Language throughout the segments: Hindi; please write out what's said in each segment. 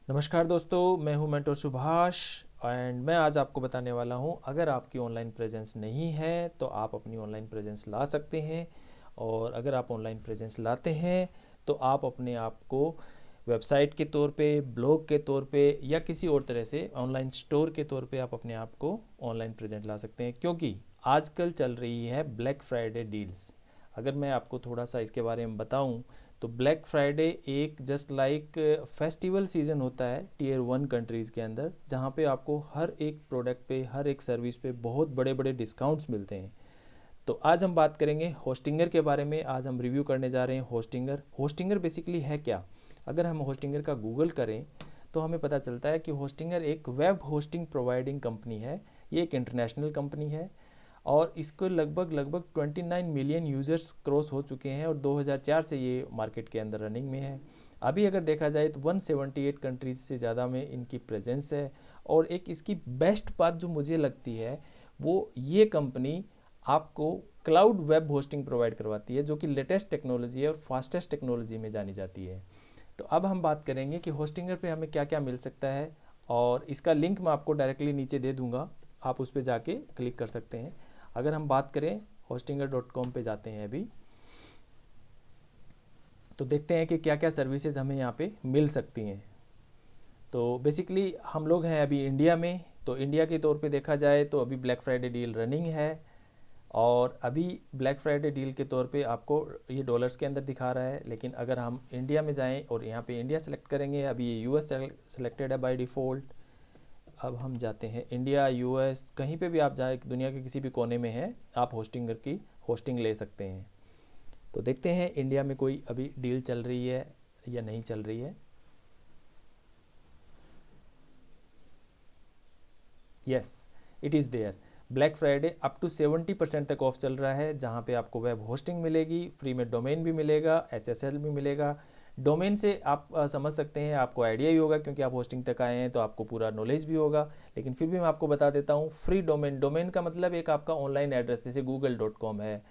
नमस्कार दोस्तों, मैं हूं मेंटर सुभाष एंड मैं आज आपको बताने वाला हूं अगर आपकी ऑनलाइन प्रेजेंस नहीं है तो आप अपनी ऑनलाइन प्रेजेंस ला सकते हैं। और अगर आप ऑनलाइन प्रेजेंस लाते हैं तो आप अपने आप को वेबसाइट के तौर पे, ब्लॉग के तौर पे या किसी और तरह से ऑनलाइन स्टोर के तौर पे आप अपने आप को ऑनलाइन प्रेजेंट ला सकते हैं, क्योंकि आजकल चल रही है ब्लैक फ्राइडे डील्स। अगर मैं आपको थोड़ा सा इसके बारे में बताऊं तो ब्लैक फ्राइडे एक जस्ट लाइक फेस्टिवल सीज़न होता है टीयर 1 कंट्रीज़ के अंदर, जहाँ पे आपको हर एक प्रोडक्ट पे, हर एक सर्विस पे बहुत बड़े बड़े डिस्काउंट्स मिलते हैं। तो आज हम बात करेंगे होस्टिंगर के बारे में। आज हम रिव्यू करने जा रहे हैं होस्टिंगर। होस्टिंगर बेसिकली है क्या? अगर हम होस्टिंगर का गूगल करें तो हमें पता चलता है कि होस्टिंगर एक वेब होस्टिंग प्रोवाइडिंग कंपनी है। ये एक इंटरनेशनल कंपनी है और इसको लगभग लगभग 29 मिलियन यूज़र्स क्रॉस हो चुके हैं और 2004 से ये मार्केट के अंदर रनिंग में है। अभी अगर देखा जाए तो 178 कंट्रीज से ज़्यादा में इनकी प्रेजेंस है। और एक इसकी बेस्ट बात जो मुझे लगती है वो ये कंपनी आपको क्लाउड वेब होस्टिंग प्रोवाइड करवाती है, जो कि लेटेस्ट टेक्नोलॉजी है और फास्टेस्ट टेक्नोलॉजी में जानी जाती है। तो अब हम बात करेंगे कि होस्टिंगर पे हमें क्या क्या मिल सकता है, और इसका लिंक मैं आपको डायरेक्टली नीचे दे दूंगा, आप उस पर जाके क्लिक कर सकते हैं। अगर हम बात करें hostinger.com पे जाते हैं अभी, तो देखते हैं कि क्या क्या सर्विसेज हमें यहाँ पे मिल सकती हैं। तो बेसिकली हम लोग हैं अभी इंडिया में, तो इंडिया के तौर पे देखा जाए तो अभी ब्लैक फ्राइडे डील रनिंग है। और अभी ब्लैक फ्राइडे डील के तौर पे आपको ये डॉलर्स के अंदर दिखा रहा है, लेकिन अगर हम इंडिया में जाएं और यहाँ पे इंडिया सेलेक्ट करेंगे, अभी ये यूएस सेलेक्टेड है बाय डिफ़ॉल्ट। अब हम जाते हैं इंडिया, यूएस, कहीं पे भी आप जाए, दुनिया के किसी भी कोने में हैं, आप होस्टिंगर की होस्टिंग ले सकते हैं। तो देखते हैं इंडिया में कोई अभी डील चल रही है या नहीं चल रही है। Yes, it is there. Black Friday up to 70% तक ऑफ चल रहा है, जहाँ पे आपको वेब होस्टिंग मिलेगी, फ्री में डोमेन भी मिलेगा, एसएसएल भी मिलेगा। डोमेन से आप समझ सकते हैं, आपको आइडिया ही होगा क्योंकि आप होस्टिंग तक आए हैं तो आपको पूरा नॉलेज भी होगा। लेकिन फिर भी मैं आपको बता देता हूँ, फ्री डोमेन, डोमेन का मतलब एक आपका ऑनलाइन एड्रेस, जैसे google.com है,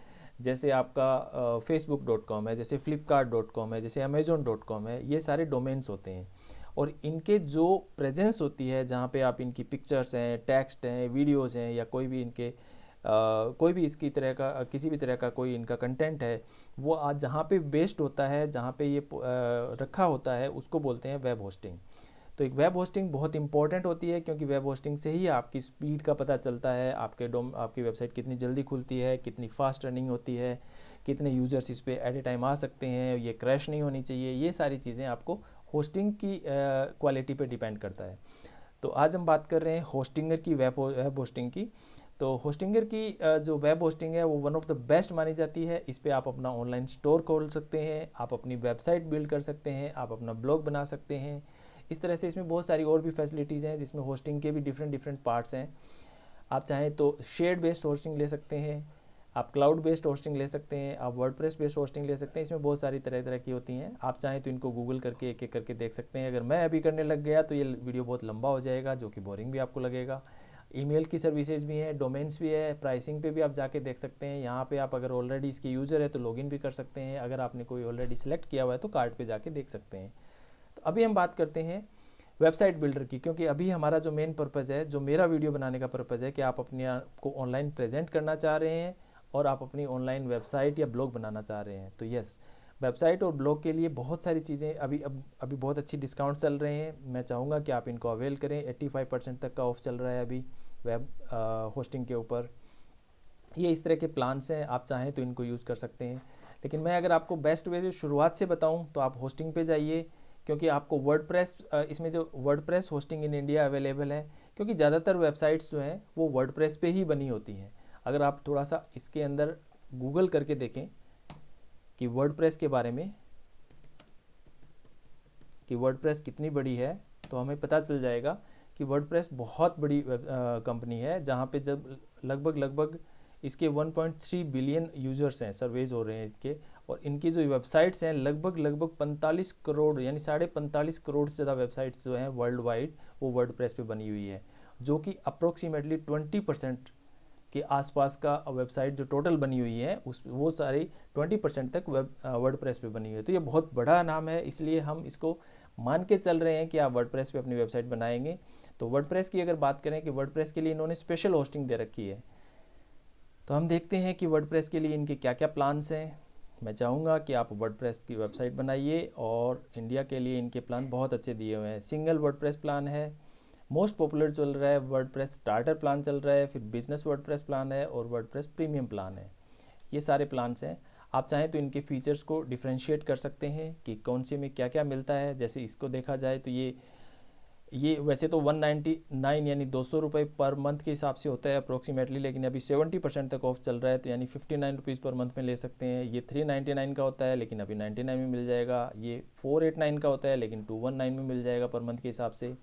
जैसे आपका facebook.com है, जैसे flipkart.com है, जैसे amazon.com है, ये सारे डोमेन्स होते हैं। और इनके जो प्रेजेंस होती है, जहाँ पे आप इनकी पिक्चर्स हैं, टेक्स्ट हैं, वीडियोस हैं, या कोई भी इनके कोई भी इसकी तरह का किसी भी तरह का कोई इनका कंटेंट है, वो आज जहाँ पे बेस्ड होता है, जहाँ पे ये रखा होता है, उसको बोलते हैं वेब होस्टिंग। तो एक वेब होस्टिंग बहुत इंपॉर्टेंट होती है, क्योंकि वेब होस्टिंग से ही आपकी स्पीड का पता चलता है, आपकी वेबसाइट कितनी जल्दी खुलती है, कितनी फास्ट रनिंग होती है, कितने यूजर्स इस पर एट ए टाइम आ सकते हैं, ये क्रैश नहीं होनी चाहिए। ये सारी चीज़ें आपको होस्टिंग की क्वालिटी पे डिपेंड करता है। तो आज हम बात कर रहे हैं होस्टिंगर की, वेब होस्टिंग की। तो होस्टिंगर की जो वेब होस्टिंग है वो वन ऑफ द बेस्ट मानी जाती है। इस पे आप अपना ऑनलाइन स्टोर खोल सकते हैं, आप अपनी वेबसाइट बिल्ड कर सकते हैं, आप अपना ब्लॉग बना सकते हैं। इस तरह से इसमें बहुत सारी और भी फैसिलिटीज़ हैं, जिसमें होस्टिंग के भी डिफरेंट डिफरेंट पार्ट्स हैं। आप चाहें तो शेयर्ड बेस्ड होस्टिंग ले सकते हैं, आप क्लाउड बेस्ड होस्टिंग ले सकते हैं, आप वर्डप्रेस बेस्ड होस्टिंग ले सकते हैं। इसमें बहुत सारी तरह तरह की होती हैं। आप चाहें तो इनको गूगल करके एक एक करके देख सकते हैं। अगर मैं अभी करने लग गया तो ये वीडियो बहुत लंबा हो जाएगा, जो कि बोरिंग भी आपको लगेगा। ईमेल की सर्विसेज भी हैं, डोमेन्स भी है, प्राइसिंग पे भी आप जाके देख सकते हैं। यहाँ पे आप अगर ऑलरेडी इसके यूज़र है तो लॉगिन भी कर सकते हैं। अगर आपने कोई ऑलरेडी सेलेक्ट किया हुआ है तो कार्ड पे जाके देख सकते हैं। तो अभी हम बात करते हैं वेबसाइट बिल्डर की, क्योंकि अभी हमारा जो मेन पर्पज़ है, जो मेरा वीडियो बनाने का पर्पज़ है, कि आप अपने आप को ऑनलाइन प्रेजेंट करना चाह रहे हैं और आप अपनी ऑनलाइन वेबसाइट या ब्लॉग बनाना चाह रहे हैं। तो यस, वेबसाइट और ब्लॉग के लिए बहुत सारी चीज़ें अभी बहुत अच्छी डिस्काउंट चल रहे हैं। मैं चाहूँगा कि आप इनको अवेल करें। 85% तक का ऑफ चल रहा है अभी वेब होस्टिंग के ऊपर। ये इस तरह के प्लान्स हैं, आप चाहें तो इनको यूज़ कर सकते हैं। लेकिन मैं अगर आपको बेस्ट वे से शुरुआत से बताऊं तो आप होस्टिंग पे जाइए, क्योंकि आपको वर्डप्रेस, इसमें जो WordPress hosting in India available है, क्योंकि ज़्यादातर वेबसाइट्स जो हैं वो वर्डप्रेस पे ही बनी होती हैं। अगर आप थोड़ा सा इसके अंदर गूगल करके देखें कि वर्डप्रेस के बारे में, कि वर्डप्रेस कितनी बड़ी है, तो हमें पता चल जाएगा कि वर्डप्रेस बहुत बड़ी कंपनी है, जहाँ पे जब लगभग लगभग इसके 1.3 बिलियन यूजर्स हैं, सर्वेज हो रहे हैं इसके। और इनकी जो वेबसाइट्स हैं लगभग लगभग 45 करोड़, यानी 45.5 करोड़ से ज़्यादा वेबसाइट्स जो हैं वर्ल्ड वाइड, वो वर्डप्रेस पे बनी हुई है, जो कि अप्रोक्सीमेटली 20% के आसपास का वेबसाइट जो टोटल बनी हुई है, उस वो सारी 20% तक वर्डप्रेस पे बनी हुई है। तो ये बहुत बड़ा नाम है, इसलिए हम इसको मान के चल रहे हैं कि आप वर्डप्रेस पे अपनी वेबसाइट बनाएंगे। तो वर्डप्रेस की अगर बात करें कि वर्डप्रेस के लिए इन्होंने स्पेशल होस्टिंग दे रखी है, तो हम देखते हैं कि वर्डप्रेस के लिए इनके क्या क्या प्लान्स हैं। मैं चाहूँगा कि आप वर्डप्रेस की वेबसाइट बनाइए, और इंडिया के लिए इनके प्लान बहुत अच्छे दिए हुए हैं। सिंगल वर्डप्रेस प्लान है, मोस्ट पॉपुलर चल रहा है, वर्डप्रेस स्टार्टर प्लान चल रहा है, फिर बिजनेस वर्डप्रेस प्लान है, और वर्डप्रेस प्रीमियम प्लान है। ये सारे प्लान्स हैं। आप चाहें तो इनके फीचर्स को डिफ्रेंशिएट कर सकते हैं कि कौन से में क्या क्या मिलता है। जैसे इसको देखा जाए तो ये वैसे तो 199 यानी 200 रुपये पर मंथ के हिसाब से होता है अप्रोक्सीमेटली, लेकिन अभी 70% तक ऑफ चल रहा है, तो यानी 59 रुपीज़ पर मंथ में ले सकते हैं। ये 399 का होता है, लेकिन अभी 99 में मिल जाएगा। ये 489 का होता है, लेकिन 219 में मिल जाएगा पर मंथ के हिसाब से।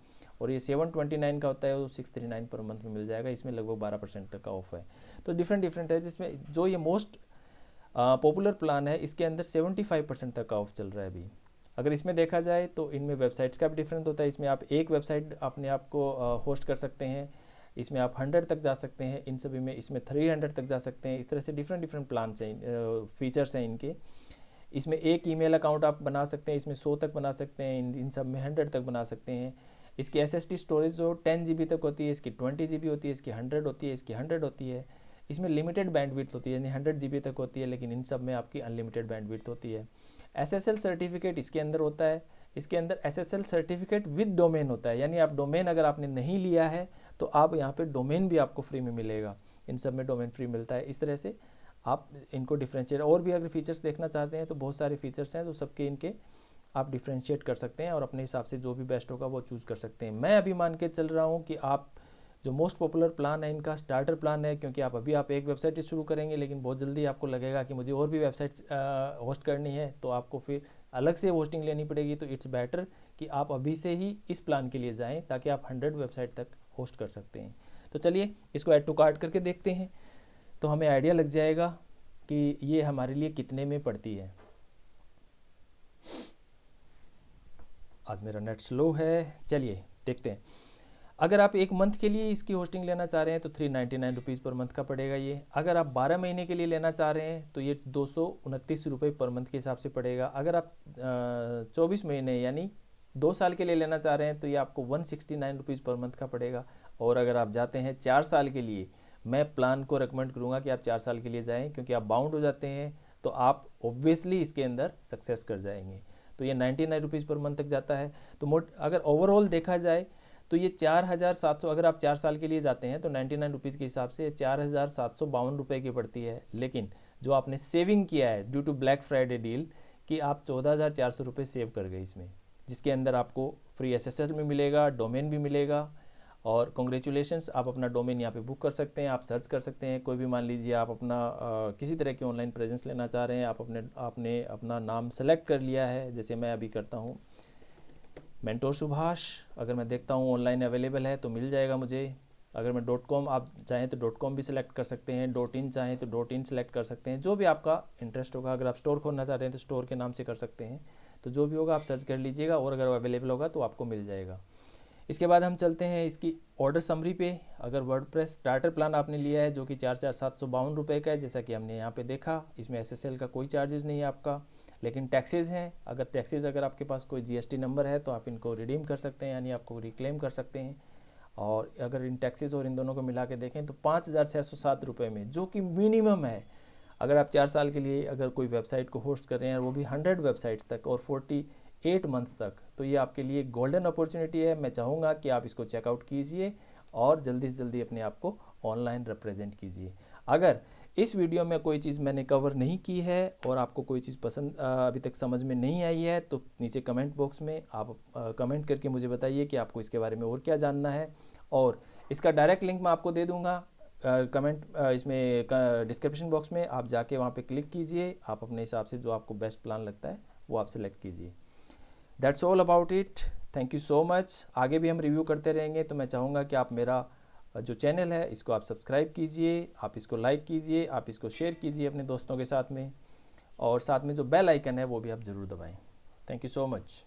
और ये 729 का होता है, वो 639 पर मंथ में मिल जाएगा। इसमें लगभग 12% तक का ऑफ है। तो डिफरेंट है, जिसमें जो ये मोस्ट पॉपुलर प्लान है इसके अंदर 75% तक का ऑफ चल रहा है अभी। अगर इसमें देखा जाए तो इनमें वेबसाइट्स का भी डिफरेंस होता है। इसमें आप एक वेबसाइट अपने आप को होस्ट कर सकते हैं, इसमें आप 100 तक जा सकते हैं, इन सभी में इसमें 300 तक जा सकते हैं। इस तरह से डिफरेंट प्लान्स हैं, फीचर्स हैं इनके। इसमें एक ईमेल अकाउंट आप बना सकते हैं, इसमें 100 तक बना सकते हैं, इन सब में 100 तक बना सकते हैं। इसकी SSD स्टोरेज जो 10 GB तक होती है, इसकी 20 GB होती है, इसकी 100 होती है, इसकी 100 होती है। इसमें लिमिटेड बैंडविड्थ होती है, यानी 100 GB तक होती है, लेकिन इन सब में आपकी अनलिमिटेड बैंडविड्थ होती है। SSL सर्टिफिकेट इसके अंदर होता है। इसके अंदर SSL सर्टिफिकेट विद डोमेन होता है, यानी आप डोमेन अगर आपने नहीं लिया है तो आप यहाँ पे डोमेन भी आपको फ्री में मिलेगा। इन सब में डोमेन फ्री मिलता है। इस तरह से आप इनको डिफ्रेंशिएट, और भी अगर फीचर्स देखना चाहते हैं तो बहुत सारे फीचर्स हैं, तो सबके इनके आप डिफ्रेंशिएट कर सकते हैं और अपने हिसाब से जो भी बेस्ट होगा वो चूज़ कर सकते हैं। मैं अभी मान के चल रहा हूँ कि आप जो मोस्ट पॉपुलर प्लान है इनका स्टार्टर प्लान है, क्योंकि आप एक वेबसाइट शुरू करेंगे, लेकिन बहुत जल्दी आपको लगेगा कि मुझे और भी वेबसाइट होस्ट करनी है, तो आपको फिर अलग से होस्टिंग लेनी पड़ेगी। तो इट्स बेटर कि आप अभी से ही इस प्लान के लिए जाएं, ताकि आप 100 वेबसाइट तक होस्ट कर सकते हैं। तो चलिए इसको ऐड टू कार्ट करके देखते हैं, तो हमें आइडिया लग जाएगा कि ये हमारे लिए कितने में पड़ती है। आज मेरा नेट स्लो है, चलिए देखते हैं। अगर आप एक मंथ के लिए इसकी होस्टिंग लेना चाह रहे हैं तो 399 रुपीज़ पर मंथ का पड़ेगा ये। अगर आप 12 महीने के लिए लेना चाह रहे हैं तो ये 229 रुपये पर मंथ के हिसाब से पड़ेगा। अगर आप 24 महीने यानी 2 साल के लिए लेना चाह रहे हैं तो ये आपको 169 रुपीज़ पर मंथ का पड़ेगा। और अगर आप जाते हैं 4 साल के लिए, मैं प्लान को रिकमेंड करूँगा कि आप 4 साल के लिए जाएँ, क्योंकि आप बाउंड हो जाते हैं तो आप ऑब्वियसली इसके अंदर सक्सेस कर जाएंगे। तो ये 99 रुपीज़ पर मंथ तक जाता है। तो अगर ओवरऑल देखा जाए तो ये 4700, अगर आप 4 साल के लिए जाते हैं तो 99 रुपीज़ के हिसाब से 4752 रुपये की पड़ती है। लेकिन जो आपने सेविंग किया है due to black Friday deal, कि आप 14,400 रुपये सेव कर गए इसमें, जिसके अंदर आपको फ्री SSL भी मिलेगा, डोमेन भी मिलेगा। और कॉन्ग्रेचुलेशंस, आप अपना डोमेन यहाँ पे बुक कर सकते हैं, आप सर्च कर सकते हैं। कोई भी मान लीजिए आप अपना किसी तरह की ऑनलाइन प्रेजेंस लेना चाह रहे हैं, आपने अपना नाम सेलेक्ट कर लिया है, जैसे मैं अभी करता हूँ मेंटोर सुभाष। अगर मैं देखता हूँ ऑनलाइन अवेलेबल है तो मिल जाएगा मुझे। अगर मैं .com, आप चाहें तो .com भी सिलेक्ट कर सकते हैं, .in चाहें तो .in सिलेक्ट कर सकते हैं, जो भी आपका इंटरेस्ट होगा। अगर आप स्टोर खोलना चाहते हैं तो स्टोर के नाम से कर सकते हैं। तो जो भी होगा आप सर्च कर लीजिएगा, और अगर अवेलेबल होगा तो आपको मिल जाएगा। इसके बाद हम चलते हैं इसकी ऑर्डर समरी पे। अगर वर्डप्रेस स्टार्टर प्लान आपने लिया है जो कि 4752 रुपये का है, जैसा कि हमने यहाँ पे देखा, इसमें SSL का कोई चार्जेस नहीं है आपका, लेकिन टैक्सेस हैं। अगर आपके पास कोई GST नंबर है तो आप इनको रिडीम कर सकते हैं, यानी आपको रिक्लेम कर सकते हैं। और अगर इन टैक्सेस और इन दोनों को मिला के देखें तो 5607 रुपये में, जो कि मिनिमम है। अगर आप 4 साल के लिए अगर कोई वेबसाइट को होस्ट कर रहे हैं, वो भी 100 वेबसाइट्स तक और 48 मंथ्स तक, तो ये आपके लिए गोल्डन अपॉर्चुनिटी है। मैं चाहूँगा कि आप इसको चेकआउट कीजिए और जल्दी से जल्दी अपने आप को ऑनलाइन रिप्रेजेंट कीजिए। अगर इस वीडियो में कोई चीज़ मैंने कवर नहीं की है और आपको कोई चीज़ पसंद अभी तक समझ में नहीं आई है, तो नीचे कमेंट बॉक्स में आप कमेंट करके मुझे बताइए कि आपको इसके बारे में और क्या जानना है। और इसका डायरेक्ट लिंक मैं आपको दे दूँगा इसमें डिस्क्रिप्शन बॉक्स में। आप जाके वहाँ पे क्लिक कीजिए, आप अपने हिसाब से जो आपको बेस्ट प्लान लगता है वो आप सेलेक्ट कीजिए। That's all about it, thank you so much. आगे भी हम रिव्यू करते रहेंगे, तो मैं चाहूँगा कि आप मेरा जो चैनल है इसको आप सब्सक्राइब कीजिए, आप इसको लाइक कीजिए, आप इसको शेयर कीजिए अपने दोस्तों के साथ में, और साथ में जो बेल आइकन है वो भी आप ज़रूर दबाएं। Thank you so much.